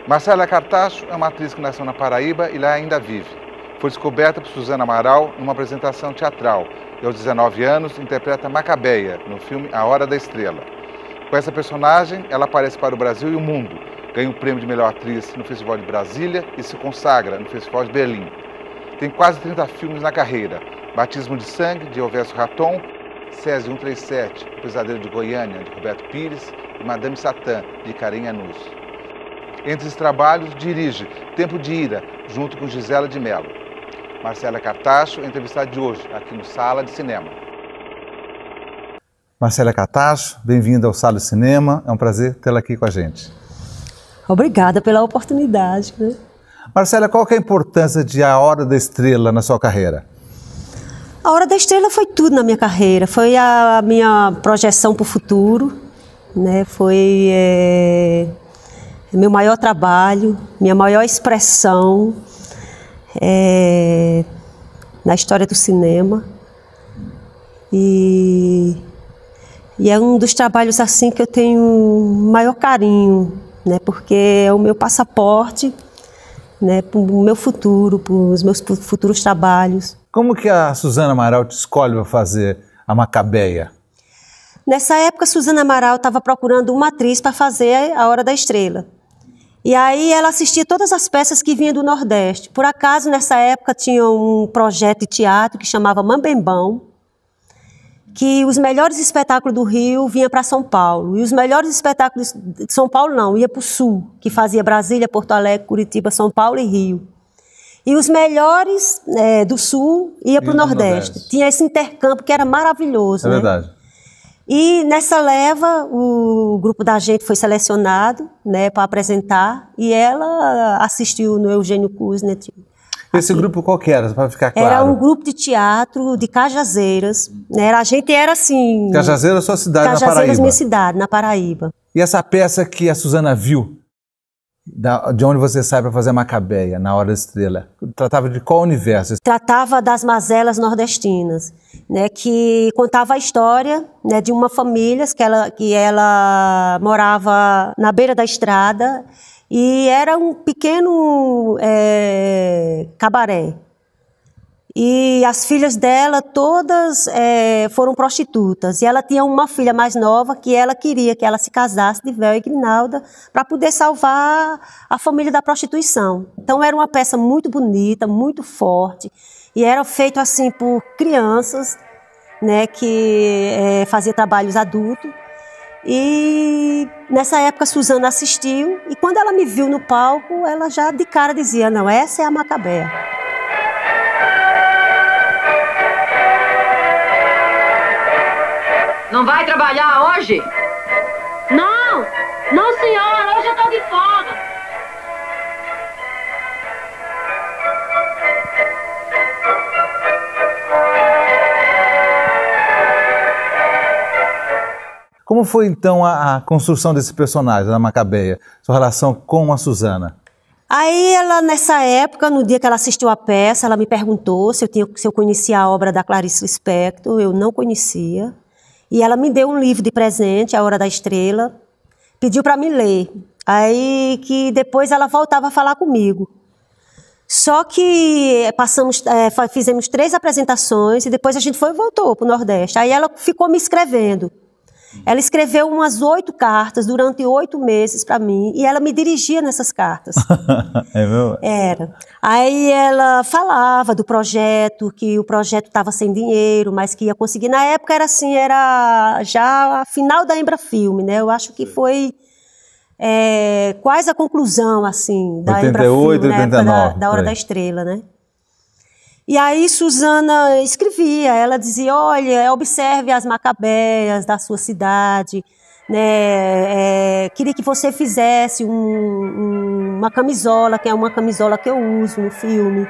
Marcela Cartacho é uma atriz que nasceu na Paraíba e lá ainda vive. Foi descoberta por Suzana Amaral numa apresentação teatral e aos 19 anos interpreta Macabeia no filme A Hora da Estrela. Com essa personagem, ela aparece para o Brasil e o mundo, ganha o prêmio de melhor atriz no Festival de Brasília e se consagra no Festival de Berlim. Tem quase 30 filmes na carreira: Batismo de Sangue, de Elvésio Raton, SESI 137, O Pesadelo de Goiânia, de Roberto Pires, e Madame Satã, de Karim Anus. Entre os trabalhos, dirige Tempo de Ira, junto com Gisela de Mello. Marcela Cartacho é entrevistada de hoje, aqui no Sala de Cinema. Marcela Cartacho, bem-vinda ao Sala de Cinema, é um prazer tê-la aqui com a gente. Obrigada pela oportunidade. Né? Marcela, qual que é a importância de A Hora da Estrela na sua carreira? A Hora da Estrela foi tudo na minha carreira, foi a minha projeção para o futuro, né? Foi meu maior trabalho, minha maior expressão na história do cinema. E é um dos trabalhos assim que eu tenho maior carinho, né? Porque é o meu passaporte, né, para o meu futuro, para os meus futuros trabalhos. Como que a Suzana Amaral te escolhe para fazer a Macabeia? Nessa época, Suzana Amaral estava procurando uma atriz para fazer A Hora da Estrela. E aí ela assistia todas as peças que vinham do Nordeste. Por acaso, nessa época, tinha um projeto de teatro que chamava Mambembão, que os melhores espetáculos do Rio vinham para São Paulo. E os melhores espetáculos de São Paulo não, ia para o Sul, que fazia Brasília, Porto Alegre, Curitiba, São Paulo e Rio. E os melhores do Sul ia para o Nordeste. Tinha esse intercâmbio que era maravilhoso. É, né? Verdade. E nessa leva, o grupo da gente foi selecionado, né, para apresentar, e ela assistiu no Eugênio Kuznet. Esse grupo qual que era, para ficar claro? Era um grupo de teatro de Cajazeiras, né? A gente era assim... Cajazeiras, sua cidade, na Paraíba. Cajazeiras, minha cidade, na Paraíba. E essa peça que a Suzana viu, de onde você sai para fazer a Macabeia, Na Hora da Estrela, tratava de qual universo? Tratava das mazelas nordestinas, né, que contava a história, né, de uma família que ela morava na beira da estrada e era um pequeno cabaré. E as filhas dela todas foram prostitutas. E ela tinha uma filha mais nova que ela queria que ela se casasse de véu e grinalda para poder salvar a família da prostituição. Então era uma peça muito bonita, muito forte. E era feito assim por crianças, né, que fazia trabalhos adultos. E nessa época Suzana assistiu e quando ela me viu no palco, ela já de cara dizia, não, essa é a Macabeia. Não vai trabalhar hoje? Não, não senhora, hoje eu tô de folga. Como foi então a construção desse personagem, da Macabeia, sua relação com a Suzana? Aí ela, nessa época, no dia que ela assistiu a peça, ela me perguntou se eu conhecia a obra da Clarice Lispector, eu não conhecia. E ela me deu um livro de presente, A Hora da Estrela, pediu para me ler. Aí que depois ela voltava a falar comigo. Só que fizemos 3 apresentações e depois a gente voltou para o Nordeste. Aí ela ficou me escrevendo. Ela escreveu umas 8 cartas durante 8 meses para mim e ela me dirigia nessas cartas. É mesmo? Era. Aí ela falava do projeto, que o projeto estava sem dinheiro, mas que ia conseguir. Na época era assim, era já a final da Embrafilme, né? Eu acho que foi quase a conclusão, assim, da 88, Embrafilme, 89, da Hora da Estrela, né? E aí Suzana escrevia, ela dizia, olha, observe as macabeias da sua cidade, né? Queria que você fizesse uma camisola, que é uma camisola que eu uso no filme.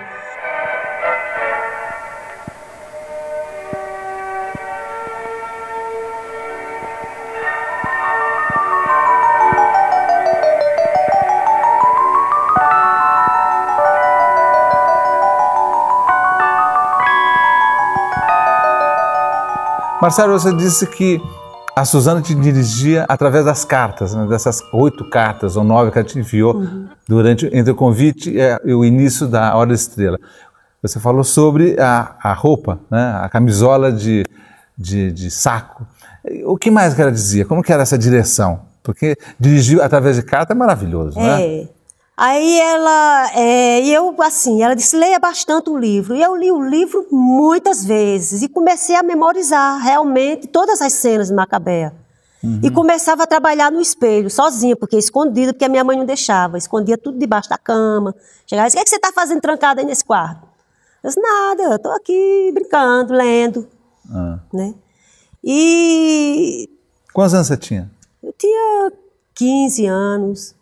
Marcelo, você disse que A Suzana te dirigia através das cartas, né? Dessas 8 cartas ou 9 que ela te enviou entre o convite e o início da Hora da Estrela. Você falou sobre a roupa, né? A camisola de saco. O que mais que ela dizia? Como que era essa direção? Porque dirigir através de carta é maravilhoso, né? Aí ela disse, leia bastante o livro. E eu li o livro muitas vezes e comecei a memorizar realmente todas as cenas de Macabea. E começava a trabalhar no espelho, sozinha, porque escondida, porque a minha mãe não deixava. Escondia tudo debaixo da cama. Chegava e disse, o que é que você está fazendo trancada aí nesse quarto? Eu disse, nada, eu estou aqui brincando, lendo. Né? E... Quantos anos você tinha? Eu tinha 15 anos.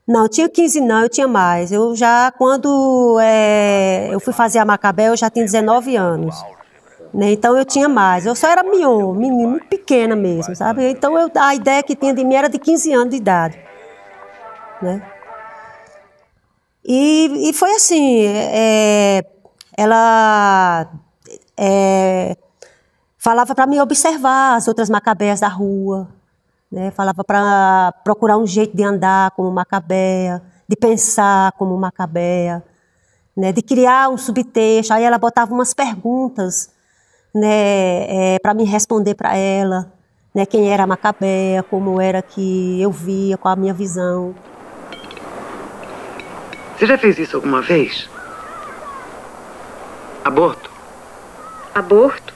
Não, eu tinha 15 não, eu tinha mais. Eu já, quando eu fui fazer a Macabea, eu já tinha 19 anos. Né? Então eu tinha mais. Eu só era menina, muito pequena mesmo, sabe? Então a ideia que tinha de mim era de 15 anos de idade. Né? E foi assim, ela falava para mim observar as outras Macabeias da rua. Né, falava para procurar um jeito de andar como Macabea, de pensar como Macabea, né, de criar um subtexto. Aí ela botava umas perguntas, né, para me responder para ela, né, quem era a Macabea, como era que eu via, qual a minha visão. Você já fez isso alguma vez? Aborto? Aborto?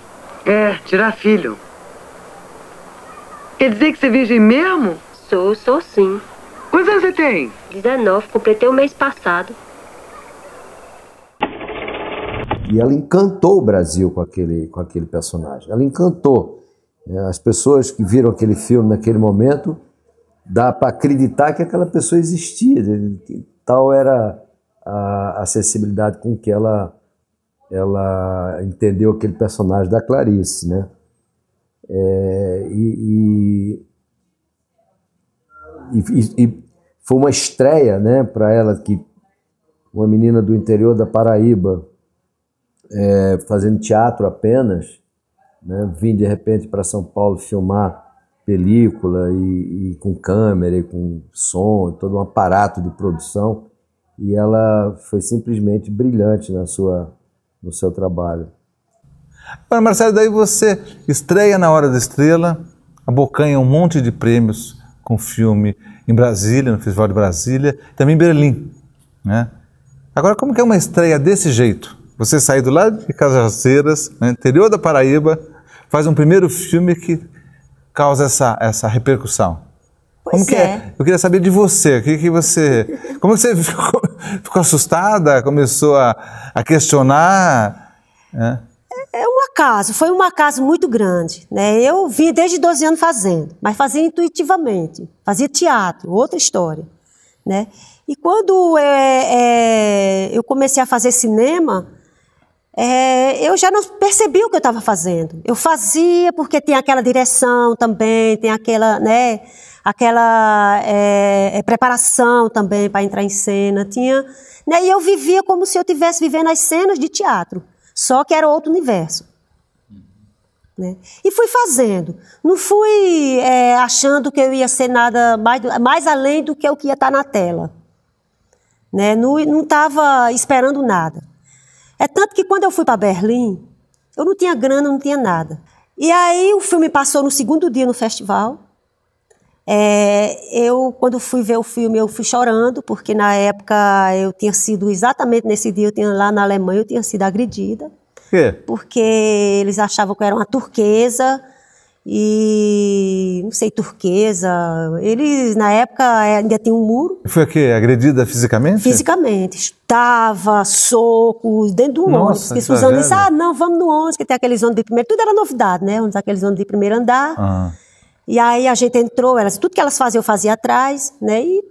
Tirar filho. Quer dizer que você é virgem mesmo? Sou sim. Quantos anos você tem? 19, completei o mês passado. E ela encantou o Brasil com aquele personagem. Ela encantou. As pessoas que viram aquele filme naquele momento, dá para acreditar que aquela pessoa existia. Tal era a sensibilidade com que ela entendeu aquele personagem da Clarice, né? E foi uma estreia, né, para ela, que uma menina do interior da Paraíba, fazendo teatro apenas, né, vim de repente para São Paulo filmar película e com câmera e com som, todo um aparato de produção, e ela foi simplesmente brilhante no seu trabalho. Agora, Marcelo, daí você estreia na Hora da Estrela, abocanha um monte de prêmios com filme em Brasília, no Festival de Brasília, também em Berlim, né? Agora, como que é uma estreia desse jeito? Você sair do lado de Cajazeiras, né, interior da Paraíba, faz um primeiro filme que causa essa repercussão. Como que é? Eu queria saber de você, como você ficou assustada, começou a questionar, né? Foi um acaso muito grande, né? Eu vim desde 12 anos fazendo, mas fazia intuitivamente, fazia teatro, outra história, né? E quando eu comecei a fazer cinema, eu já não percebi o que eu estava fazendo. Eu fazia porque tem aquela direção também, tem aquela, né, preparação também para entrar em cena, tinha, né? E eu vivia como se eu estivesse vivendo as cenas de teatro, só que era outro universo. Né? E fui fazendo. Não fui achando que eu ia ser nada mais além do que o que ia estar na tela. Né? Não estava esperando nada. É tanto que quando eu fui para Berlim, eu não tinha grana, não tinha nada. E aí o filme passou no segundo dia no festival. Quando fui ver o filme, eu fui chorando, porque na época eu tinha sido, exatamente nesse dia, lá na Alemanha, eu tinha sido agredida. Por quê? Porque eles achavam que eu era uma turquesa, e não sei, turquesa. Eles, na época, ainda tinham um muro. Foi o quê? Agredida fisicamente? Fisicamente. Estava, socos, dentro do ônibus. Porque Suzana disse, não, vamos no ônibus, que tem aqueles ônibus de primeiro. Tudo era novidade, né? Aqueles ônibus de primeiro andar. E aí a gente entrou, tudo que elas faziam, eu fazia atrás, né? E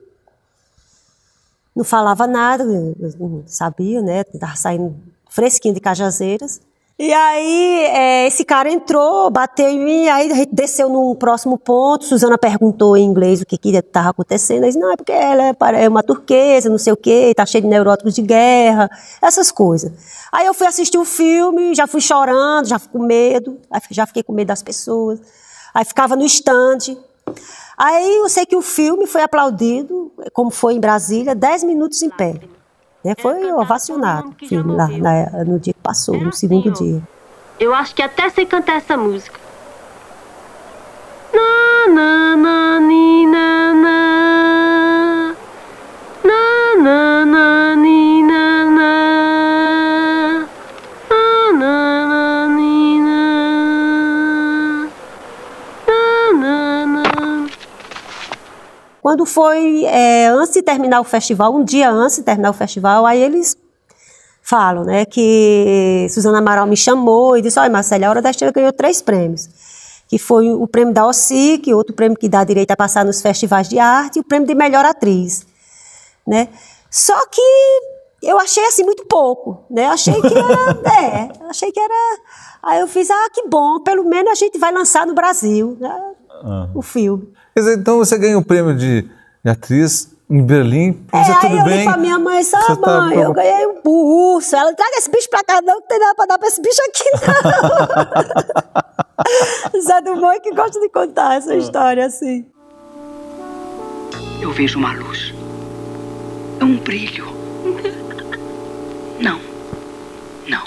não falava nada, não sabia, né? Estava saindo fresquinho de Cajazeiras. E aí esse cara entrou, bateu em mim, aí a gente desceu num próximo ponto. Suzana perguntou em inglês o que estava acontecendo. Eu disse, não, é porque ela é uma turquesa, não sei o quê, está cheia de neuróticos de guerra, essas coisas. Aí eu fui assistir o filme, já fui chorando, já fui com medo, já fiquei com medo das pessoas. Aí ficava no estande. Aí eu sei que o filme foi aplaudido, como foi em Brasília, 10 minutos em pé. Né? Foi ovacionado o filme lá no dia que passou, no segundo dia. Eu acho que até sei cantar essa música. Na, na, na, ni, na, na. Na, na, na, ni, na, na. Na, na, na, ni, na. Na, na, na. Quando foi antes de terminar o festival, um dia antes de terminar o festival, aí eles falam, né, que Suzana Amaral me chamou e disse: olha, Marcela, a Hora da Estrela ganhou 3 prêmios. Que foi o prêmio da OSIC, outro prêmio que dá direito a passar nos festivais de arte, e o prêmio de melhor atriz, né? Só que eu achei assim muito pouco, né? Achei que era, achei que era. Aí eu fiz, que bom, pelo menos a gente vai lançar no Brasil, né? O filme. Quer dizer, então você ganhou o prêmio de atriz em Berlim, você tudo aí eu bem? disse pra minha mãe, mãe, eu ganhei um urso. Ela, traga esse bicho pra cá, não tem nada pra dar pra esse bicho aqui, não. Zé do Mãe que gosta de contar essa história assim. Eu vejo uma luz. É um brilho. Não. Não.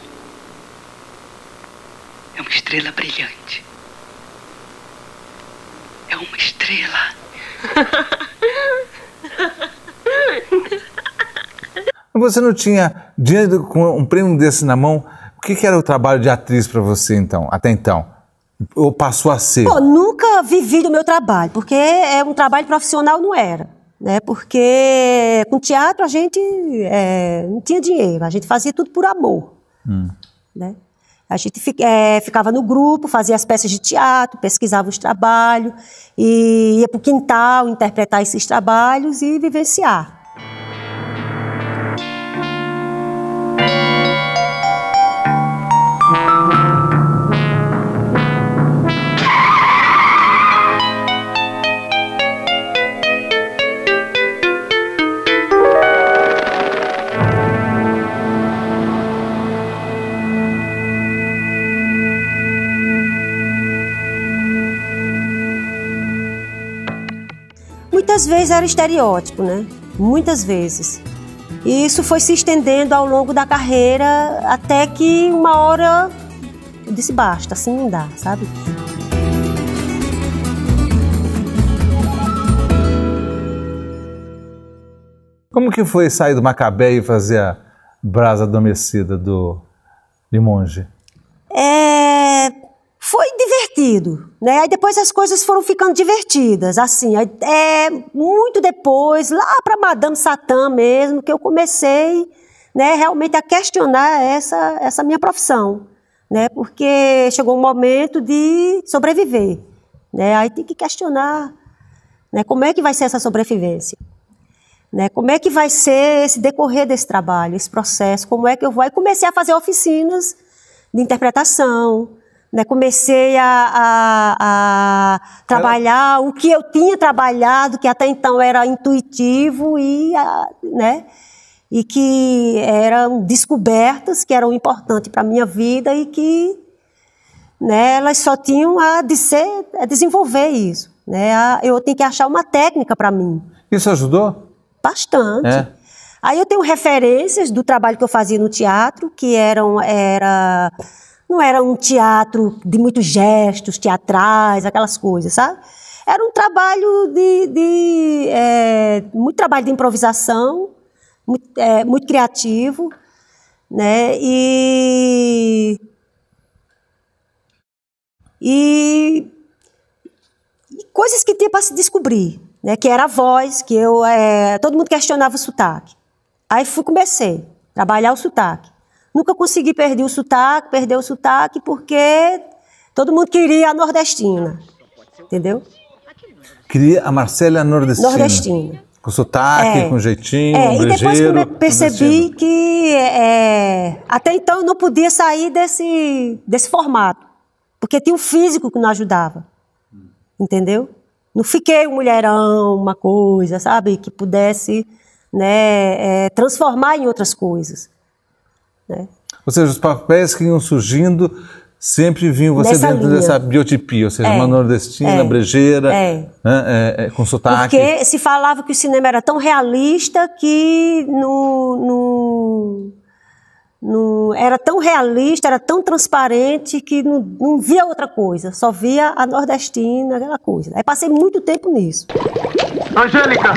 É uma estrela brilhante. É uma estrela. Você não tinha dinheiro com um prêmio desse na mão? O que era o trabalho de atriz para você, então, até então? Ou passou a ser? Pô, nunca vivi do meu trabalho, porque um trabalho profissional não era, né? Porque com teatro a gente não tinha dinheiro, a gente fazia tudo por amor, né? A gente ficava no grupo, fazia as peças de teatro, pesquisava os trabalhos, e ia para o quintal interpretar esses trabalhos e vivenciar. Muitas vezes era estereótipo, né? Muitas vezes. E isso foi se estendendo ao longo da carreira, até que uma hora eu disse, basta, assim não dá, sabe? Como que foi sair do Macabé e fazer a Brasa Adormecida do Limonge? Foi divertido, né? Aí depois as coisas foram ficando divertidas, assim. Muito depois, lá para Madame Satã mesmo, que eu comecei, né, realmente a questionar essa minha profissão, né? Porque chegou um momento de sobreviver, né? Aí tem que questionar, né, como é que vai ser essa sobrevivência, né? Como é que vai ser esse decorrer desse trabalho, esse processo, como é que eu vou... Aí comecei a fazer oficinas de interpretação, né? Comecei a trabalhar o que eu tinha trabalhado, que até então era intuitivo né? E que eram descobertas que eram importantes para a minha vida e que, né, elas só tinham a desenvolver isso, né? Eu tenho que achar uma técnica para mim. Isso ajudou? Bastante. Aí eu tenho referências do trabalho que eu fazia no teatro, que não era um teatro de muitos gestos teatrais, aquelas coisas, sabe? Era um trabalho muito trabalho de improvisação, muito criativo, né? E coisas que tinha para se descobrir, né? Que era a voz, que todo mundo questionava o sotaque. Aí comecei a trabalhar o sotaque. Nunca consegui perder o sotaque porque todo mundo queria a nordestina, entendeu? Queria a Marcela nordestina. Nordestina. Com sotaque, com jeitinho, e depois que eu percebi nordestino. que até então eu não podia sair desse formato, porque tinha um físico que não ajudava, entendeu? Não fiquei um mulherão, uma coisa, sabe, que pudesse, né, transformar em outras coisas. Né? Ou seja, os papéis que iam surgindo sempre viam você Nessa dentro linha. dessa biotipia, ou seja, uma nordestina, é, brejeira, é. né, com sotaque. Porque se falava que o cinema era tão realista que era tão realista, era tão transparente que não via outra coisa, só via a nordestina, aquela coisa. Aí passei muito tempo nisso. Angélica!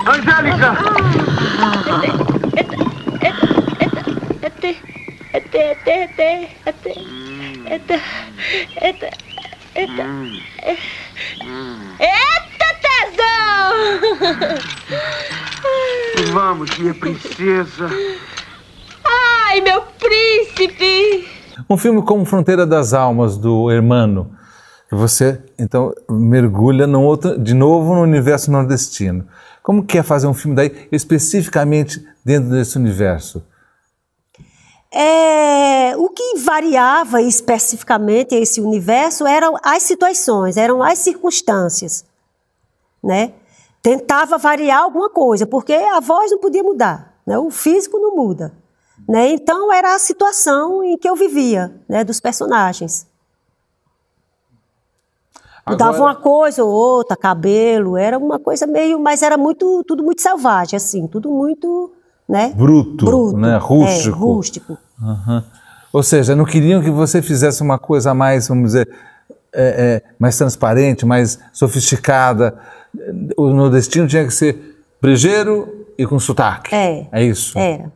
Angélica! Eita, tesão! Vamos, minha princesa. Ai, meu príncipe! Um filme como Fronteira das Almas, do Hermano, que você, então, mergulha de novo no universo nordestino. Como que é fazer um filme daí, especificamente dentro desse universo? O que variava especificamente esse universo eram as situações, eram as circunstâncias, né? Tentava variar alguma coisa, porque a voz não podia mudar, né? O físico não muda, né? Então era a situação em que eu vivia, né? Dos personagens. Mudava uma coisa ou outra, cabelo, era uma coisa meio, mas era tudo muito selvagem, assim, tudo muito, né? Bruto, né? Rústico. Rústico. Uhum. Ou seja, não queriam que você fizesse uma coisa mais, vamos dizer, mais transparente, mais sofisticada. O nordestino tinha que ser brejeiro e com sotaque. É isso? Era.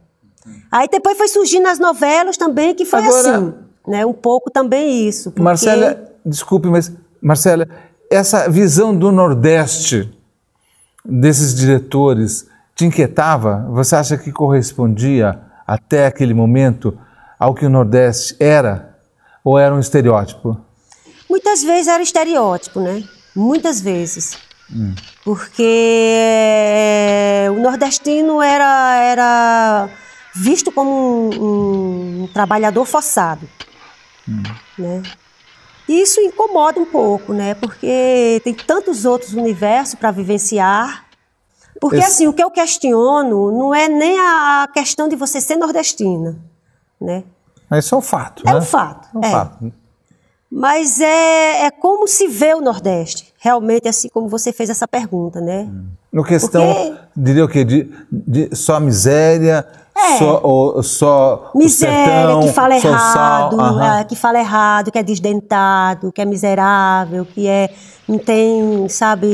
Aí depois foi surgindo as novelas também, que foi assim, né? Um pouco também isso. Porque... Marcélia, desculpe, mas, Marcélia, essa visão do Nordeste, desses diretores, te inquietava? Você acha que correspondia, até aquele momento, ao que o Nordeste era? Ou era um estereótipo? Muitas vezes era estereótipo, né? Muitas vezes. Porque o nordestino era visto como um trabalhador forçado, né? E isso incomoda um pouco, né? Porque tem tantos outros universos para vivenciar. Porque assim, o que eu questiono não é nem a questão de você ser nordestina, né? Mas isso é um fato, É né? um fato. É um fato. Mas é como se vê o Nordeste, realmente, assim como você fez essa pergunta, né? No questão, diria o quê? De só miséria, só miséria, o sertão, que fala só errado, sal, que fala errado, que é desdentado, que é miserável, que não tem, sabe,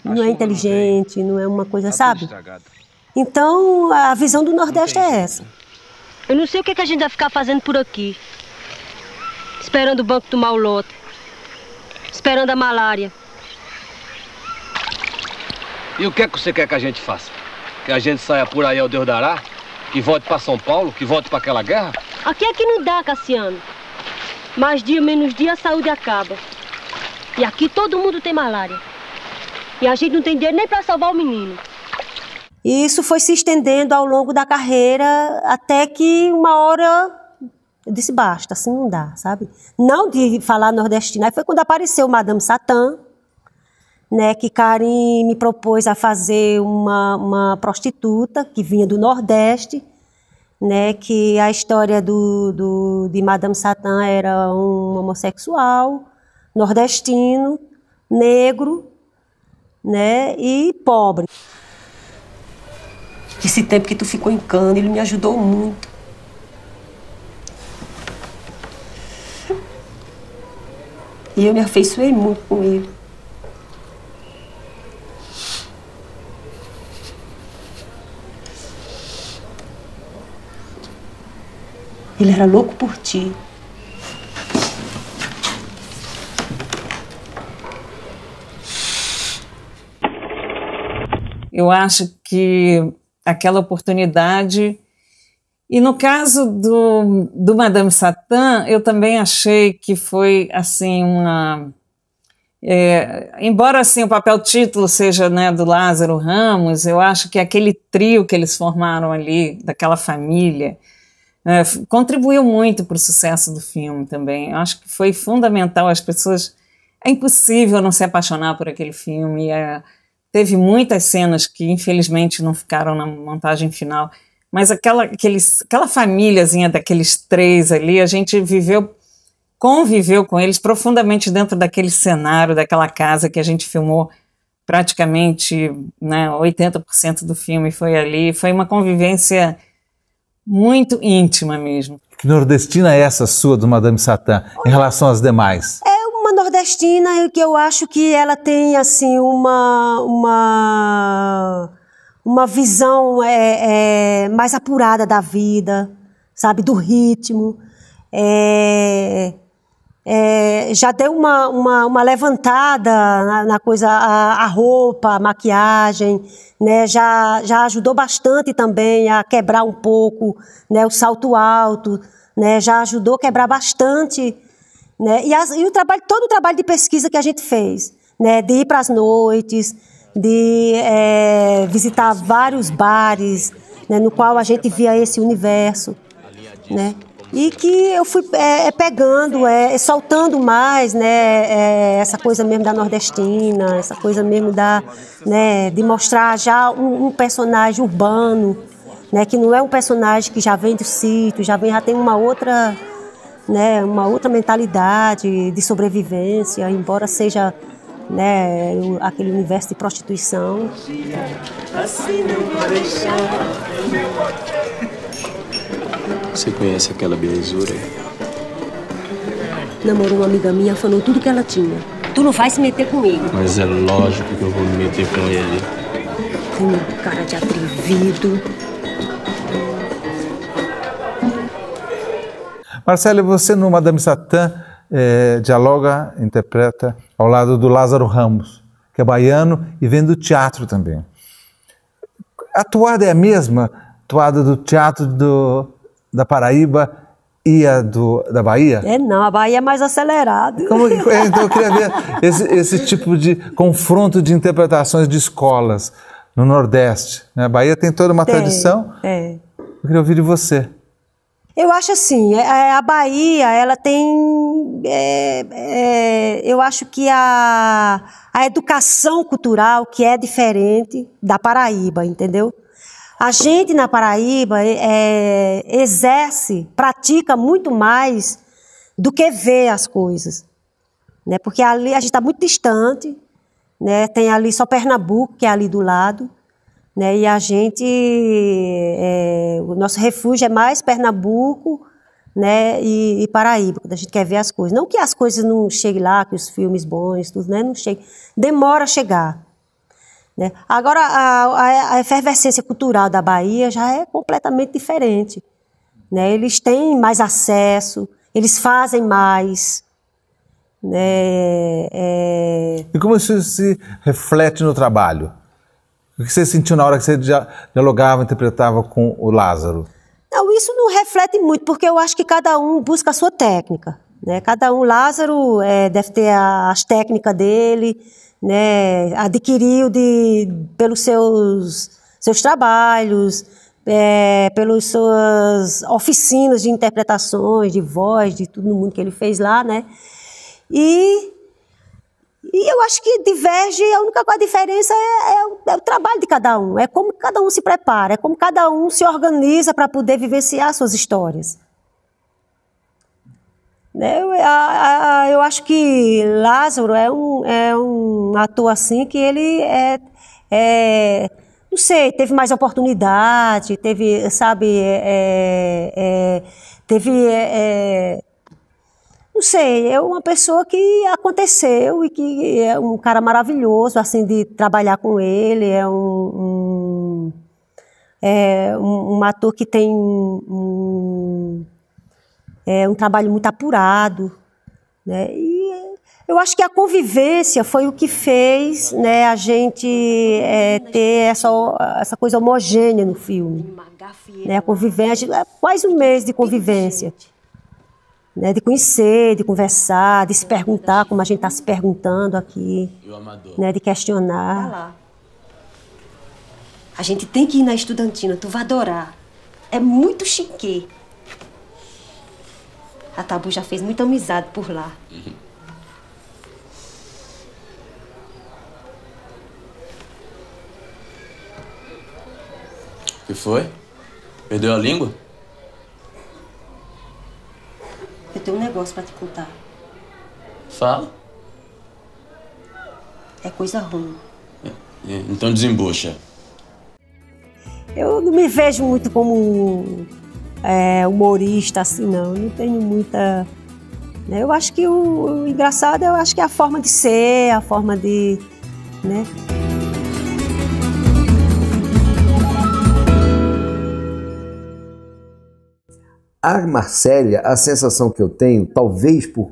não é inteligente, não é uma coisa, sabe? Então, a visão do Nordeste é essa. Eu não sei o que a gente vai ficar fazendo por aqui. Esperando o banco tomar o lote. Esperando a malária. E o que é que você quer que a gente faça? Que a gente saia por aí ao Deus dará? Que volte para São Paulo? Que volte para aquela guerra? Aqui é que não dá, Cassiano. Mais dia, menos dia, a saúde acaba. E aqui todo mundo tem malária. E a gente não tem dinheiro nem para salvar o menino. E isso foi se estendendo ao longo da carreira, até que uma hora eu disse, basta, assim não dá, sabe? Não de falar nordestina. Aí foi quando apareceu Madame Satã, né, que Karim me propôs a fazer uma prostituta que vinha do Nordeste, né, que a história de Madame Satã era um homossexual, nordestino, negro, né, e pobre. Esse tempo que tu ficou em Cannes, ele me ajudou muito. E eu me afeiçoei muito com ele. Ele era louco por ti. Eu acho que aquela oportunidade... E no caso do Madame Satã, eu também achei que foi, assim, embora, assim, o papel título seja, né, do Lázaro Ramos, eu acho que aquele trio que eles formaram ali, daquela família, contribuiu muito para o sucesso do filme também. Eu acho que foi fundamental. As pessoas... É impossível não se apaixonar por aquele filme. Teve muitas cenas que, infelizmente, não ficaram na montagem final, mas aquela famíliazinha daqueles 3 ali, a gente conviveu com eles profundamente dentro daquele cenário, daquela casa que a gente filmou praticamente, né, 80% do filme foi ali. Foi uma convivência muito íntima mesmo. Que nordestina é essa sua do Madame Satã em relação às demais? É uma nordestina que eu acho que ela tem assim uma visão mais apurada da vida, sabe, do ritmo. Já deu uma levantada na coisa, a roupa, a maquiagem, né? Já ajudou bastante também a quebrar um pouco, né, o salto alto, né? Já ajudou a quebrar bastante, né? E todo o trabalho de pesquisa que a gente fez, né? De ir para as noites, de visitar vários bares, né? No qual a gente via esse universo, né? E que eu fui pegando, soltando mais, né, essa coisa mesmo da nordestina, essa coisa mesmo né, de mostrar já um personagem urbano, né, que não é um personagem que já vem do sítio, já tem uma outra mentalidade de sobrevivência, embora seja, né, aquele universo de prostituição. Assim não vou deixar. Você conhece aquela belezura? Namorou uma amiga minha, falou tudo que ela tinha. Tu não vai se meter comigo. Mas é lógico que eu vou me meter com ele. Tem um cara de atrevido. Marcela, você no Madame Satã interpreta ao lado do Lázaro Ramos, que é baiano e vem do teatro também. A toada é a mesma? Toada do teatro da Paraíba e a da Bahia? Não, a Bahia é mais acelerada. Então eu queria ver esse tipo de confronto de interpretações de escolas no Nordeste. A Bahia tem toda uma tradição. Eu queria ouvir de você. Eu acho assim, a Bahia, ela tem, eu acho que a educação cultural que é diferente da Paraíba, entendeu? A gente na Paraíba pratica muito mais do que vê as coisas, né? Porque ali a gente está muito distante, né? Tem ali só Pernambuco, que é ali do lado, né? E a gente, o nosso refúgio é mais Pernambuco, né? E Paraíba, quando a gente quer ver as coisas. Não que as coisas não cheguem lá, que os filmes bons, tudo, né? Não chega, demora a chegar. Né? Agora, a efervescência cultural da Bahia já é completamente diferente. Né? Eles têm mais acesso, eles fazem mais. Né? E como isso se reflete no trabalho? O que você sentiu na hora que você dialogava, interpretava com o Lázaro? Não, isso não reflete muito, porque eu acho que cada um busca a sua técnica. Né? Cada um, Lázaro deve ter as técnicas dele, né, adquiriu pelos seus trabalhos, pelas suas oficinas de interpretações, de voz, de tudo no mundo que ele fez lá, né? E eu acho que diverge, a única diferença é o trabalho de cada um, é como cada um se prepara, é como cada um se organiza para poder vivenciar suas histórias. Eu acho que Lázaro é um ator assim que ele não sei, teve mais oportunidade, teve, sabe, não sei, é uma pessoa que aconteceu e que é um cara maravilhoso, assim, de trabalhar com ele, é um ator que tem um trabalho muito apurado, né? E eu acho que a convivência foi o que fez, né, a gente ter essa coisa homogênea no filme. Né? A convivência, quase um mês de convivência. Né? De conhecer, de conversar, de se perguntar, como a gente está se perguntando aqui. Né? De questionar. Vai lá. A gente tem que ir na Estudantina, tu vai adorar. É muito chique. A Tabu já fez muita amizade por lá. O que foi? Perdeu a língua? Eu tenho um negócio pra te contar. Fala. É coisa ruim. Então desembucha. Eu não me vejo muito como humorista, assim, não. Eu não tenho muita... Né? Eu acho que o engraçado, eu acho que é a forma de ser, a forma de... Né? A Marcélia, a sensação que eu tenho, talvez por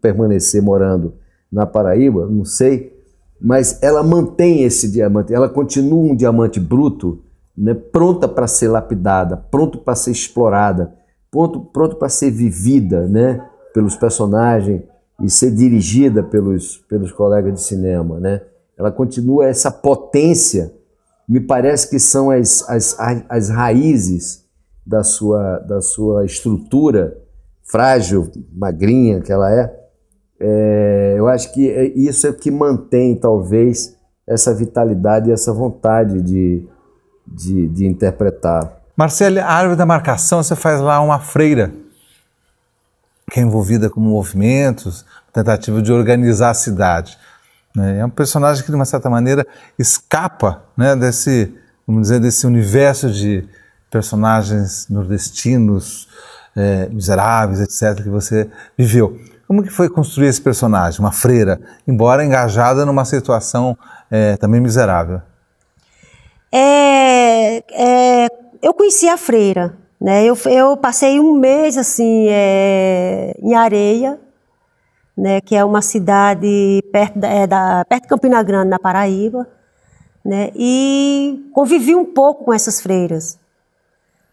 permanecer morando na Paraíba, não sei, mas ela mantém esse diamante, ela continua um diamante bruto, né, pronta para ser lapidada, pronto para ser explorada, pronto para ser vivida, né, pelos personagens e ser dirigida pelos colegas de cinema, né? Ela continua essa potência, me parece que são as raízes da sua estrutura frágil, magrinha que ela eu acho que isso é o que mantém, talvez, essa vitalidade e essa vontade de interpretar. Marcélia, a Árvore da Marcação, você faz lá uma freira que é envolvida com movimentos, tentativa de organizar a cidade. É um personagem que, de uma certa maneira, escapa, né, desse universo de personagens nordestinos, miseráveis, etc., que você viveu. Como que foi construir esse personagem, uma freira, embora engajada numa situação também miserável? Eu conheci a freira, né? Eu passei um mês assim em Areia, né? Que é uma cidade perto de Campina Grande, na Paraíba, né? E convivi um pouco com essas freiras,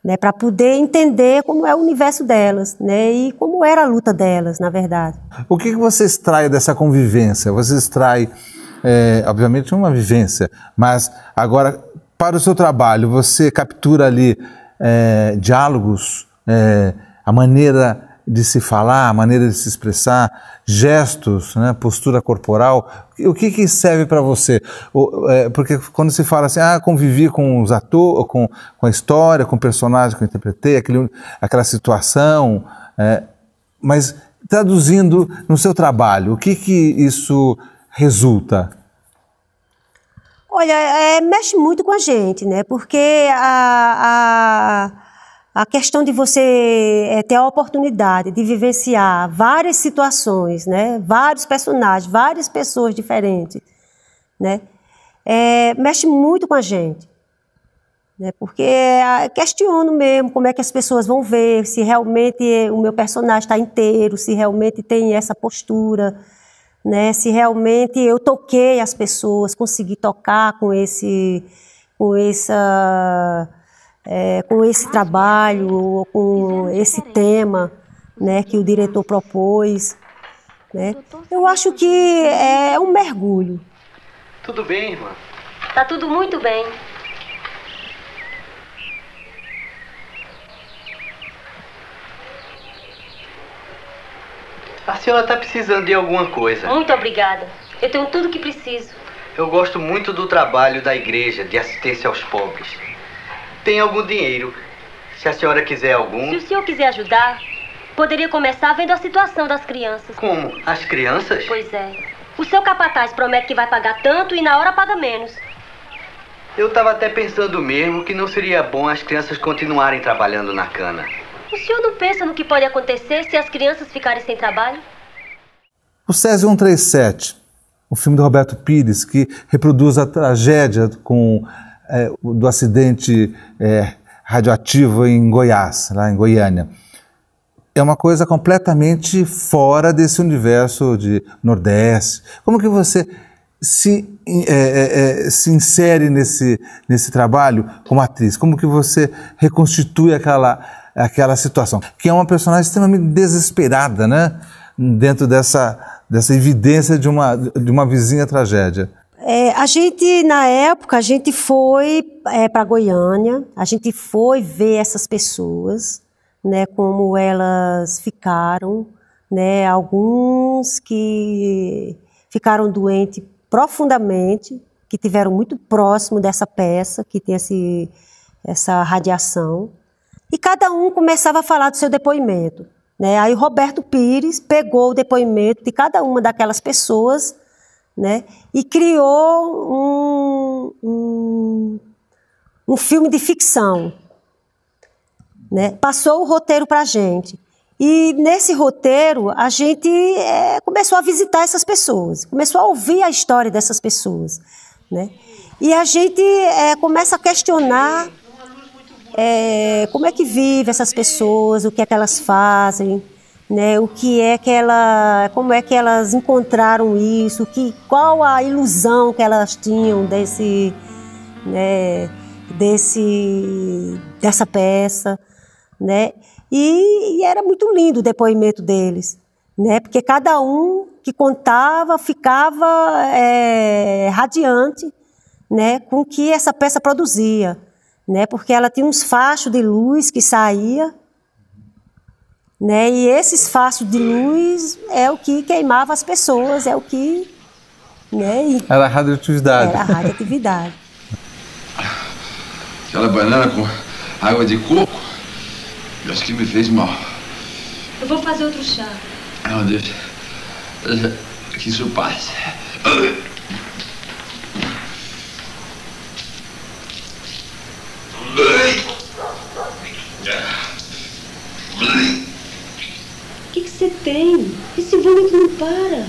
né, para poder entender como é o universo delas, né, e como era a luta delas, na verdade. O que você extrai dessa convivência? Você extrai, obviamente, uma vivência, mas agora, para o seu trabalho, você captura ali diálogos, a maneira de se falar, a maneira de se expressar, gestos, né, postura corporal. O que serve para você? Porque quando se fala assim, convivi com os atores, com a história, com o personagem que eu interpretei, aquela situação, mas traduzindo no seu trabalho, o que isso resulta? Olha, mexe muito com a gente, né? Porque a questão de você ter a oportunidade de vivenciar várias situações, né? Vários personagens, várias pessoas diferentes, né? Mexe muito com a gente, né? Porque questiono mesmo como é que as pessoas vão ver, se realmente o meu personagem está inteiro, se realmente tem essa postura, né? Se realmente eu toquei as pessoas, consegui tocar com esse trabalho, com esse tema, né, que o diretor propôs, né? Eu acho que é um mergulho. Tudo bem, irmã? Tá tudo muito bem. A senhora tá precisando de alguma coisa? Muito obrigada. Eu tenho tudo o que preciso. Eu gosto muito do trabalho da igreja de assistência aos pobres. Tem algum dinheiro, se a senhora quiser algum. Se o senhor quiser ajudar, poderia começar vendo a situação das crianças. Como? As crianças? Pois é. O seu capataz promete que vai pagar tanto e na hora paga menos. Eu tava até pensando mesmo que não seria bom as crianças continuarem trabalhando na cana. O senhor não pensa no que pode acontecer se as crianças ficarem sem trabalho? O Césio 137, o filme do Roberto Pires, que reproduz a tragédia do acidente radioativo em Goiás, lá em Goiânia. É uma coisa completamente fora desse universo de Nordeste. Como que você se insere nesse trabalho como atriz? Como que você reconstitui aquela situação? Que é uma personagem extremamente desesperada, né? Dentro dessa evidência de uma vizinha tragédia. A gente, na época, a gente foi para Goiânia, a gente foi ver essas pessoas, né, como elas ficaram, né, alguns que ficaram doentes profundamente, que tiveram muito próximo dessa peça, que tem essa radiação, e cada um começava a falar do seu depoimento, né? Aí o Roberto Pires pegou o depoimento de cada uma daquelas pessoas, né? E criou um filme de ficção, né? Passou o roteiro para a gente. E nesse roteiro, a gente começou a visitar essas pessoas, começou a ouvir a história dessas pessoas, né? E a gente começa a questionar como é que vivem essas pessoas, o que é que elas fazem, né? Como é que elas encontraram isso, qual a ilusão que elas tinham dessa peça, né? E era muito lindo o depoimento deles, né? Porque cada um que contava ficava radiante, né? Com o que essa peça produzia, né? Porque ela tinha uns fachos de luz que saía, né? E esses fachos de luz é o que queimava as pessoas, é o que, né? Era a radioatividade. Era a radioatividade. Aquela banana com água de coco, acho que me fez mal. Eu vou fazer outro chá. Não, deixa que isso passe. O que você tem? Esse vômito não para.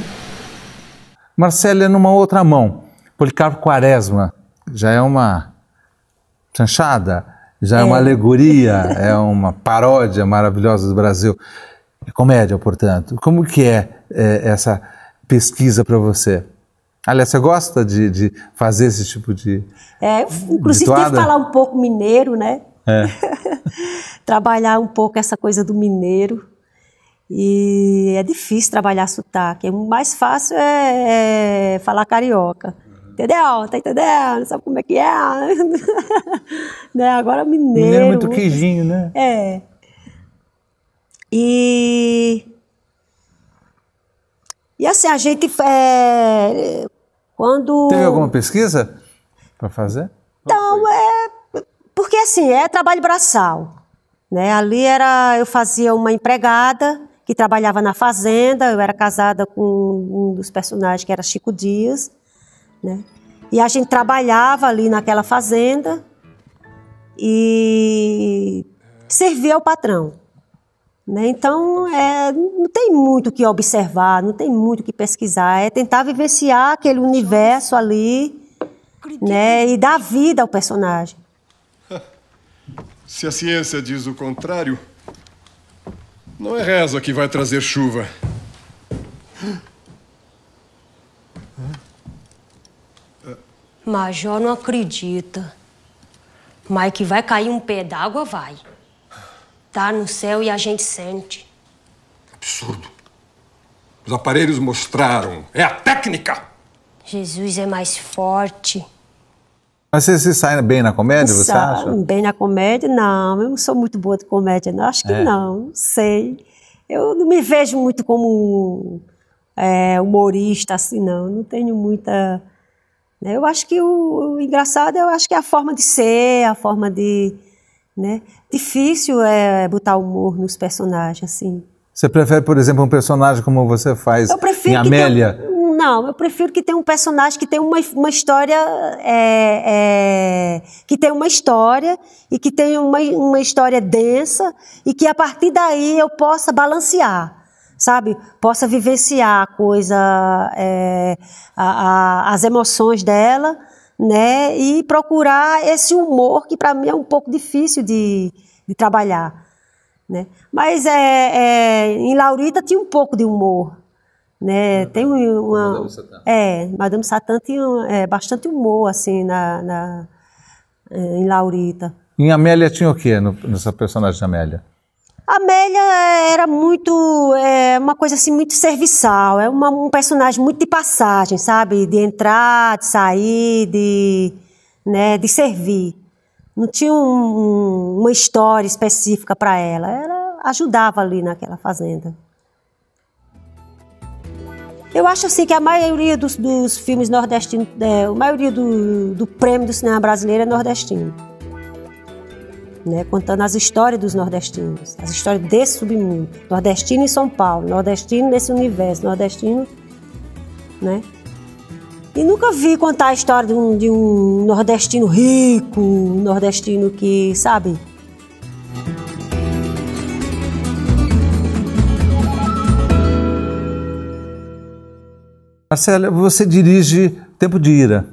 Marcélia, numa outra mão, Policarpo Quaresma, já é uma chanchada, já é uma alegoria, é uma paródia maravilhosa do Brasil. É comédia, portanto. Como que é essa pesquisa para você? Aliás, você gosta de fazer esse tipo de inclusive tive que falar um pouco mineiro, né? Trabalhar um pouco essa coisa do mineiro. E é difícil trabalhar sotaque. O mais fácil é falar carioca. Entendeu? Tá entendendo? Sabe como é que é? Né? Agora mineiro... Mineiro é muito queijinho, né? E assim, a gente... quando... Teve alguma pesquisa para fazer? Então, porque assim, é trabalho braçal, né? Ali eu fazia uma empregada que trabalhava na fazenda, eu era casada com um dos personagens que era Chico Dias, né? E a gente trabalhava ali naquela fazenda e servia ao patrão, né? Então, não tem muito o que observar, não tem muito o que pesquisar, é tentar vivenciar aquele universo ali, né? E dar vida ao personagem. Se a ciência diz o contrário, não é reza que vai trazer chuva. Major não acredita. Mas que vai cair um pé d'água, vai. Tá no céu e a gente sente. Absurdo. Os aparelhos mostraram. É a técnica! Jesus é mais forte. Mas você se sai bem na comédia, você acha? Bem na comédia? Não, eu não sou muito boa de comédia, não. Acho que não sei. Eu não me vejo muito como humorista, assim, não. Não tenho muita... Eu acho que o engraçado, eu acho que é a forma de ser, a forma de... né? Difícil botar humor nos personagens, assim. Você prefere, por exemplo, um personagem como você faz em Amélia? Não, eu prefiro que tenha um personagem que tenha uma história, que tenha uma história e que tenha uma história densa e que a partir daí eu possa balancear, sabe? Possa vivenciar a coisa, as emoções dela, né? E procurar esse humor que para mim é um pouco difícil de trabalhar, né? Mas em Laurita tinha um pouco de humor. Né? Tem uma... Madame Satã tinha bastante humor, assim, em Laurita. Em Amélia tinha o quê, nessa personagem de Amélia? Amélia era muito... uma coisa, assim, muito serviçal. É um personagem muito de passagem, sabe? De entrar, de sair, de servir. Não tinha uma história específica para ela. Ela ajudava ali naquela fazenda. Eu acho assim que a maioria dos filmes nordestinos, a maioria do prêmio do cinema brasileiro é nordestino. né, contando as histórias dos nordestinos, as histórias desse submundo, nordestino em São Paulo, nordestino nesse universo, nordestino, né? E nunca vi contar a história de um nordestino rico, um nordestino que, sabe? Marcela, você dirige Tempo de Ira,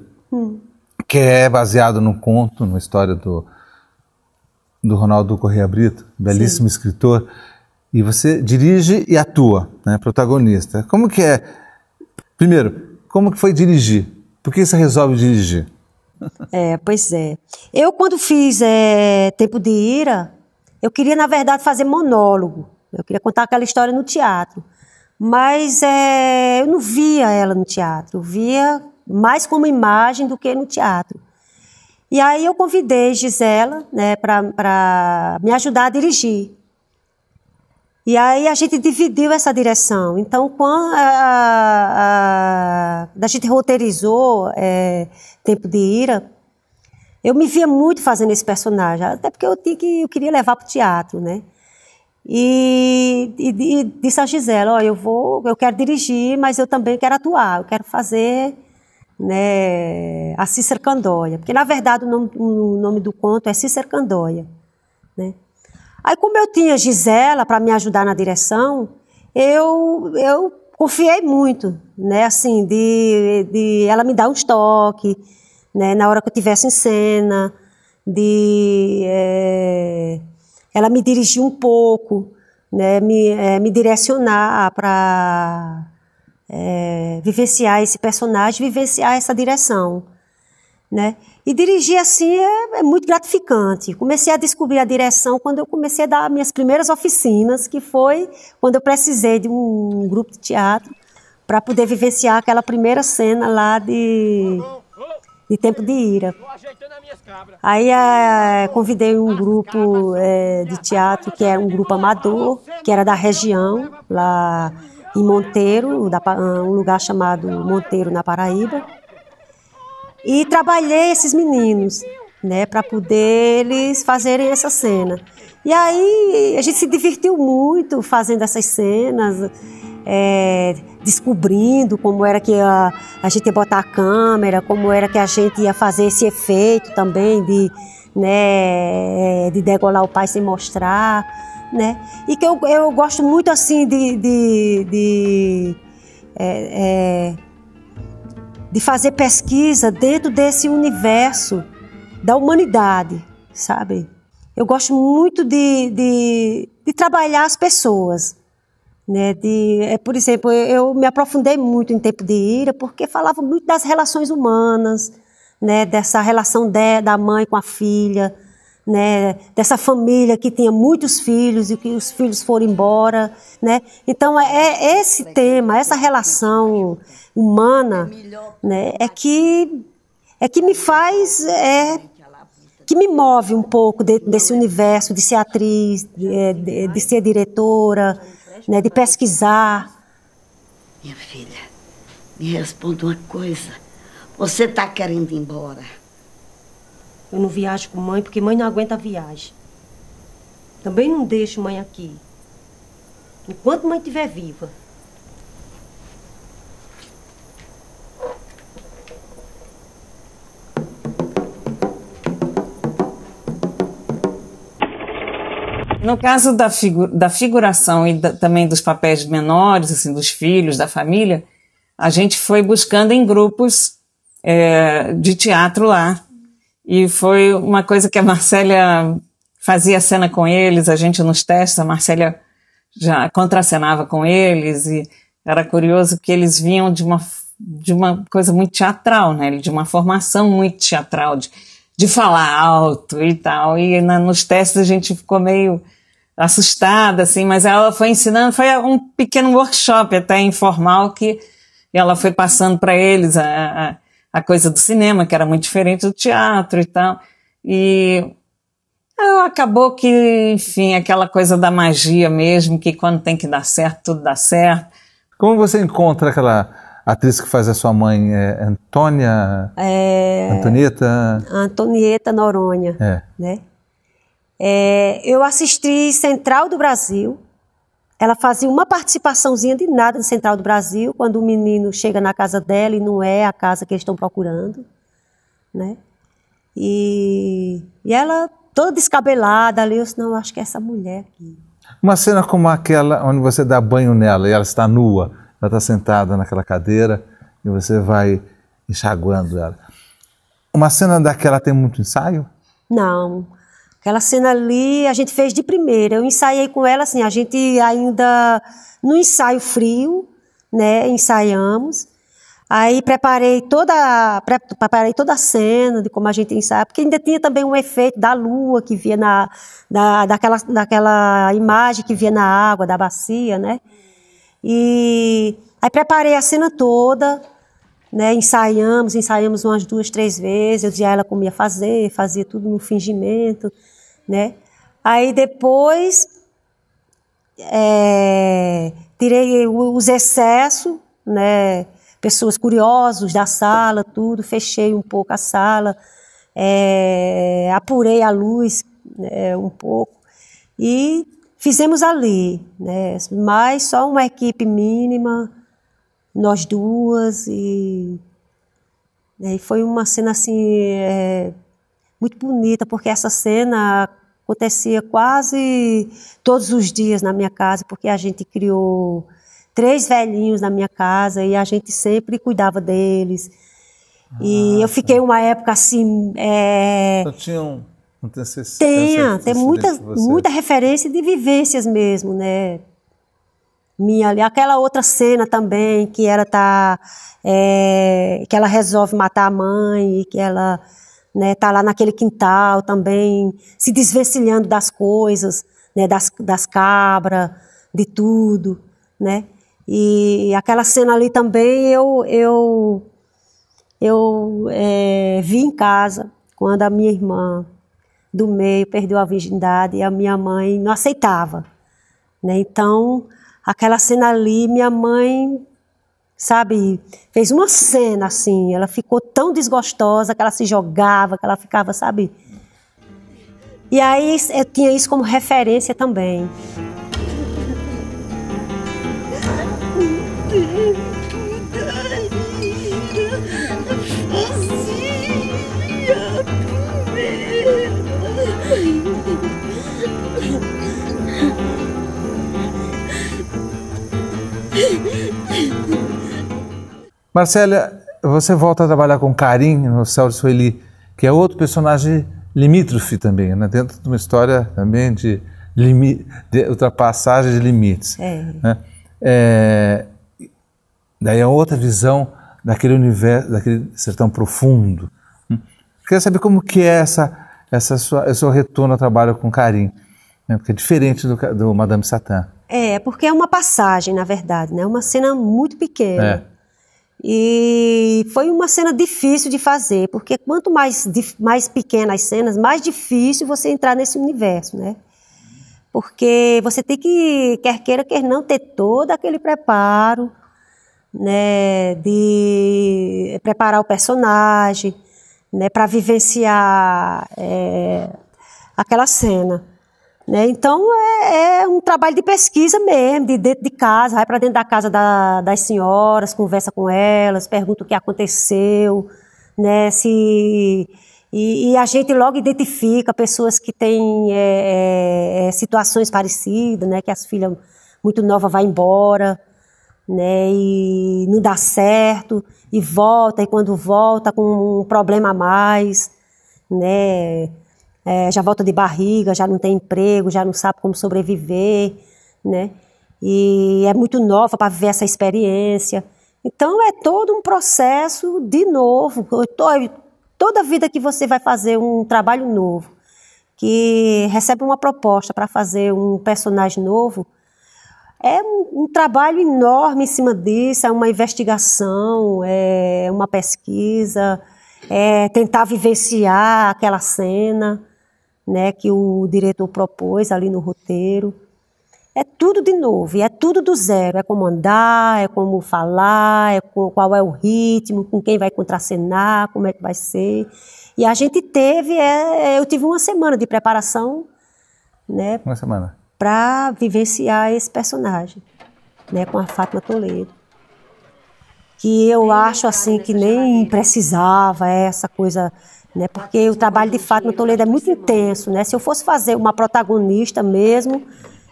que é baseado num conto, numa história do Ronaldo Corrêa Brito, belíssimo escritor, e você dirige e atua, né, protagonista. Como que é? Primeiro, como que foi dirigir? Por que você resolve dirigir? Pois é. Eu, quando fiz Tempo de Ira, eu queria, na verdade, fazer monólogo. Eu queria contar aquela história no teatro. Mas eu não via ela no teatro. Eu via mais como imagem do que no teatro. E aí eu convidei Gisela, né, para me ajudar a dirigir. E aí a gente dividiu essa direção. Então, quando a gente roteirizou Tempo de Ira, eu me via muito fazendo esse personagem, até porque eu queria levar para o teatro, né? E disse a Gisela, ó, eu quero dirigir, mas eu também quero atuar, eu quero fazer, né, a Cícera Candóia, porque na verdade o nome do conto é Cícera Candóia, né? Aí, como eu tinha Gisela para me ajudar na direção, eu confiei muito, né, assim, de ela me dar uns toques, né, na hora que eu estivesse em cena, ela me dirigir um pouco, né, me direcionar para vivenciar esse personagem, vivenciar essa direção, né? E dirigir assim é muito gratificante. Comecei a descobrir a direção quando eu comecei a dar minhas primeiras oficinas, que foi quando eu precisei de um grupo de teatro para poder vivenciar aquela primeira cena lá de Tempo de Ira. Aí convidei um grupo de teatro, que era um grupo amador, que era da região, lá em Monteiro, um lugar chamado Monteiro, na Paraíba. E trabalhei esses meninos, né, para poder eles fazerem essa cena. E aí a gente se divertiu muito fazendo essas cenas, descobrindo como era que a gente ia botar a câmera, como era que a gente ia fazer esse efeito também de degolar o pai sem mostrar, né? E que eu gosto muito assim de fazer pesquisa dentro desse universo da humanidade, sabe? Eu gosto muito de trabalhar as pessoas, né? Por exemplo, eu me aprofundei muito em Tempo de Ira porque falava muito das relações humanas, né? Dessa relação da mãe com a filha, né? Dessa família que tinha muitos filhos e que os filhos foram embora, né? Então esse tema, essa relação humana, né, que me faz, que me move um pouco dentro desse universo de ser atriz, de ser diretora, né, de pesquisar. Minha filha, me responda uma coisa. Você está querendo ir embora? Eu não viajo com mãe porque mãe não aguenta a viagem. Também não deixo mãe aqui, enquanto mãe estiver viva. No caso da figuração e também dos papéis menores, assim, dos filhos, da família, a gente foi buscando em grupos de teatro lá. E foi uma coisa que a Marcélia fazia cena com eles, a gente nos testes, a Marcélia já contracenava com eles, e era curioso que eles vinham de uma coisa muito teatral, né? De uma formação muito teatral, de falar alto e tal. E nos testes a gente ficou meio assustada, assim, mas ela foi ensinando, foi um pequeno workshop até informal que ela foi passando para eles a coisa do cinema, que era muito diferente do teatro e tal. E acabou que, enfim, aquela coisa da magia mesmo, que quando tem que dar certo, tudo dá certo. Como você encontra aquela atriz que faz a sua mãe, Antônia? Antonieta? Antonieta Noronha, né? Eu assisti Central do Brasil. Ela fazia uma participaçãozinha de nada de Central do Brasil, quando o menino chega na casa dela e não é a casa que eles estão procurando, né? E ela toda descabelada ali, eu disse, não, eu acho que é essa mulher aqui. Uma cena como aquela onde você dá banho nela e ela está nua, ela está sentada naquela cadeira e você vai enxaguando ela. Uma cena daquela tem muito ensaio? Não. Aquela cena ali a gente fez de primeira. Eu ensaiei com ela assim, a gente ainda no ensaio frio, né, ensaiamos. Aí preparei toda a cena de como a gente ensaia, porque ainda tinha também um efeito da lua que via daquela imagem que via na água da bacia, né? E aí preparei a cena toda, né? Ensaiamos umas 2, 3 vezes. Eu dizia a ela como ia fazer, fazia tudo no fingimento, né? Aí depois tirei os excessos, né? Pessoas curiosas da sala, tudo, fechei um pouco a sala, apurei a luz um pouco e fizemos ali, né? Mas só uma equipe mínima, nós duas, e foi uma cena assim muito bonita, porque essa cena acontecia quase todos os dias na minha casa, porque a gente criou 3 velhinhos na minha casa e a gente sempre cuidava deles. E eu fiquei uma época assim... Só tinha um TCC? Tem muita referência de vivências mesmo, né? Minha ali. Aquela outra cena também, que ela que ela resolve matar a mãe, e que ela tá lá naquele quintal também, se desvencilhando das coisas, né? Das cabras, de tudo, né? E aquela cena ali também eu vi em casa, quando a minha irmã do meio perdeu a virgindade e a minha mãe não aceitava, né? Então, aquela cena ali, minha mãe, sabe, fez uma cena assim, ela ficou tão desgostosa que ela se jogava, que ela ficava, sabe? E aí eu tinha isso como referência também. Marcélia, você volta a trabalhar com Karim no Céu de Sueli, que é outro personagem limítrofe também, né? Dentro de uma história também de ultrapassagem de limites. Né? Daí é outra visão daquele universo, daquele sertão profundo. Queria saber como que é esse seu retorno ao trabalho com Karim, né? Porque é diferente do Madame Satã. Porque é uma passagem, na verdade, né? Uma cena muito pequena. E foi uma cena difícil de fazer, porque quanto mais pequenas as cenas, mais difícil você entrar nesse universo, né? Porque você tem que, quer queira, quer não, ter todo aquele preparo, né? De preparar o personagem, né? Para vivenciar aquela cena. Né? Então, é um trabalho de pesquisa mesmo, de dentro de casa, vai para dentro da casa das senhoras, conversa com elas, pergunta o que aconteceu, né? E a gente logo identifica pessoas que têm situações parecidas, né? Que as filhas muito novas vão embora, né? E não dá certo, e volta, e quando volta com um problema a mais, né? Já volta de barriga, já não tem emprego, já não sabe como sobreviver, né? E é muito nova para viver essa experiência. Então é todo um processo de novo. Toda vida que você vai fazer um trabalho novo, que recebe uma proposta para fazer um personagem novo, é um trabalho enorme em cima disso, é uma investigação, é uma pesquisa, é tentar vivenciar aquela cena, né, que o diretor propôs ali no roteiro. É tudo de novo, e é tudo do zero. É como andar, é como falar, qual é o ritmo, com quem vai contracenar, como é que vai ser. E a gente eu tive uma semana de preparação, né? Uma semana. Para vivenciar esse personagem, né? Com a Fátima Toledo. Que eu acho assim que nem precisava essa coisa, né? Porque o trabalho de Fátima Toledo é muito intenso, né? Se eu fosse fazer uma protagonista mesmo,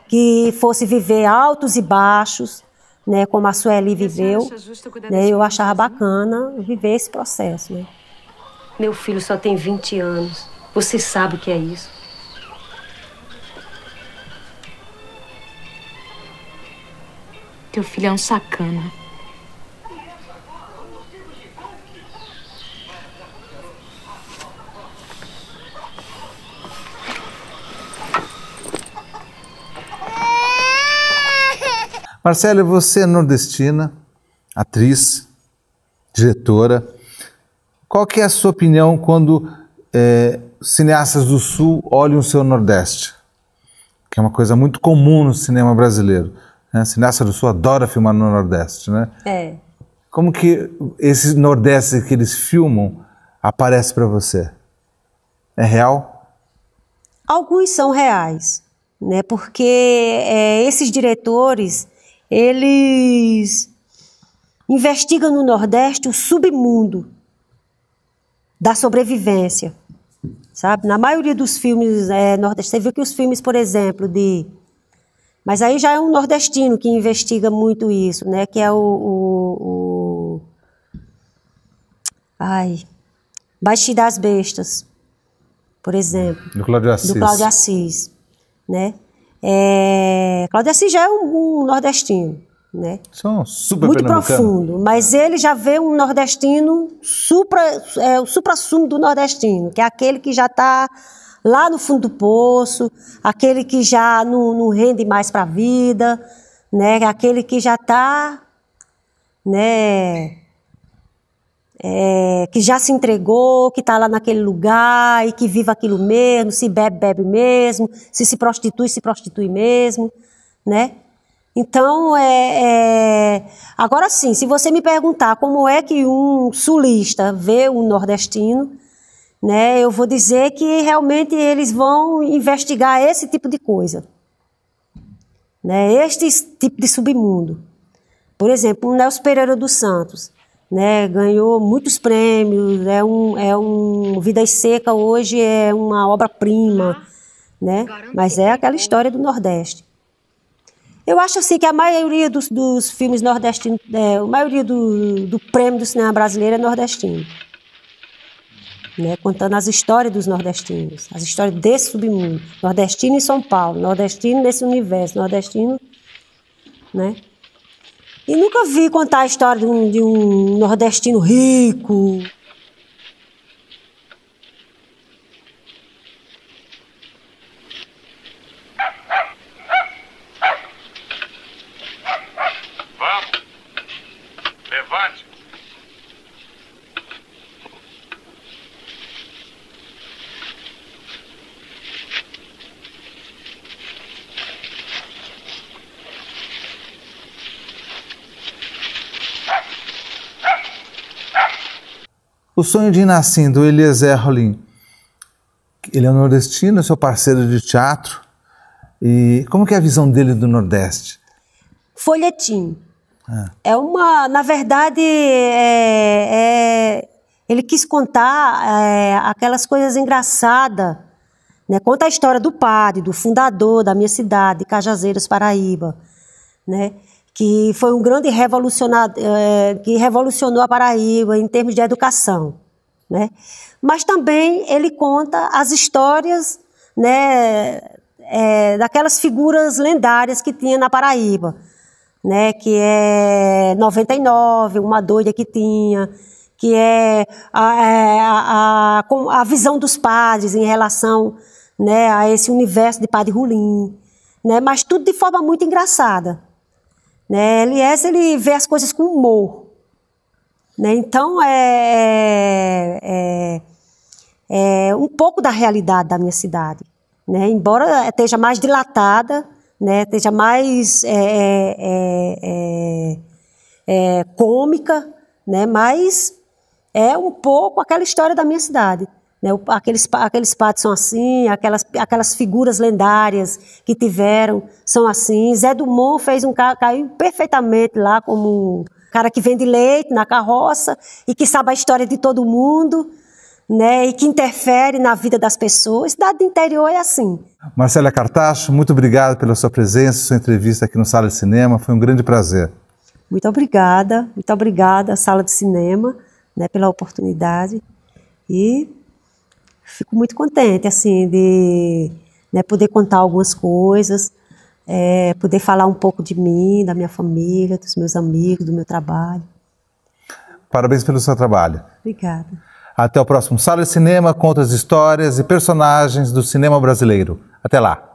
que fosse viver altos e baixos, né? Como a Sueli viveu, né? Eu achava bacana viver esse processo, né? Meu filho só tem 20 anos. Você sabe o que é isso? Teu filho é um sacana. Marcélia, você é nordestina, atriz, diretora. Qual que é a sua opinião quando cineastas do Sul olham o seu Nordeste? Que é uma coisa muito comum no cinema brasileiro. Né? Cineasta do Sul adora filmar no Nordeste, né? É. Como que esse Nordeste que eles filmam aparece para você? É real? Alguns são reais, né? Porque esses diretores, eles investigam no Nordeste o submundo da sobrevivência, sabe? Na maioria dos filmes nordestinos, você viu que os filmes, por exemplo, mas aí já é um nordestino que investiga muito isso, né? Que é Baixi das Bestas, por exemplo. Do Cláudio Assis. Do Cláudio Assis, né? Cláudio Assis já é um nordestino, né? São super muito pernambucano. profundo, mas ele já vê um nordestino o supra-sumo do nordestino, que é aquele que já está lá no fundo do poço, aquele que já não rende mais para a vida, né? Aquele que já está, né? Que já se entregou, que está lá naquele lugar e que vive aquilo mesmo, se bebe, bebe mesmo, se prostitui mesmo, né? Então, agora sim, se você me perguntar como é que um sulista vê um nordestino, né, eu vou dizer que realmente eles vão investigar esse tipo de coisa, né, este tipo de submundo. Por exemplo, o Nelson Pereira dos Santos, né, ganhou muitos prêmios, Vidas Secas hoje é uma obra-prima, né, mas é aquela história do Nordeste. Eu acho assim que a maioria dos filmes nordestinos, a maioria do prêmio do cinema brasileiro é nordestino, né, contando as histórias dos nordestinos, as histórias desse submundo, nordestino em São Paulo, nordestino nesse universo, nordestino, né? E nunca vi contar a história de um nordestino rico. Vamos. Levante. O Sonho de Inacim, do Eliezer Rolim. Ele é nordestino, seu parceiro de teatro. E como que é a visão dele do Nordeste? Folhetim. Na verdade, ele quis contar aquelas coisas engraçadas, né? Conta a história do padre, do fundador da minha cidade, Cajazeiras, Paraíba, né? Que foi um grande revolucionário, que revolucionou a Paraíba em termos de educação, né? Mas também ele conta as histórias, né, daquelas figuras lendárias que tinha na Paraíba, né? Que é 99, uma doida que tinha, que é a visão dos padres em relação, né, a esse universo de Padre Rolim, né? Mas tudo de forma muito engraçada. Né, Eliezer, ele vê as coisas com humor, né? Então é um pouco da realidade da minha cidade, né? Embora esteja mais dilatada, né? Esteja mais cômica, né? Mas é um pouco aquela história da minha cidade, Né? Aqueles padres são assim, aquelas figuras lendárias que tiveram são assim. Zé Dumont caiu perfeitamente lá como um cara que vende leite na carroça e que sabe a história de todo mundo, né? E que interfere na vida das pessoas. Cidade do interior é assim. Marcélia Cartacho, muito obrigado pela sua presença, sua entrevista aqui no Sala de Cinema. Foi um grande prazer. Muito obrigada, Sala de Cinema, né, pela oportunidade. E fico muito contente, assim, de, né, poder contar algumas coisas, poder falar um pouco de mim, da minha família, dos meus amigos, do meu trabalho. Parabéns pelo seu trabalho. Obrigada. Até o próximo Sala de Cinema, com outras histórias e personagens do cinema brasileiro. Até lá.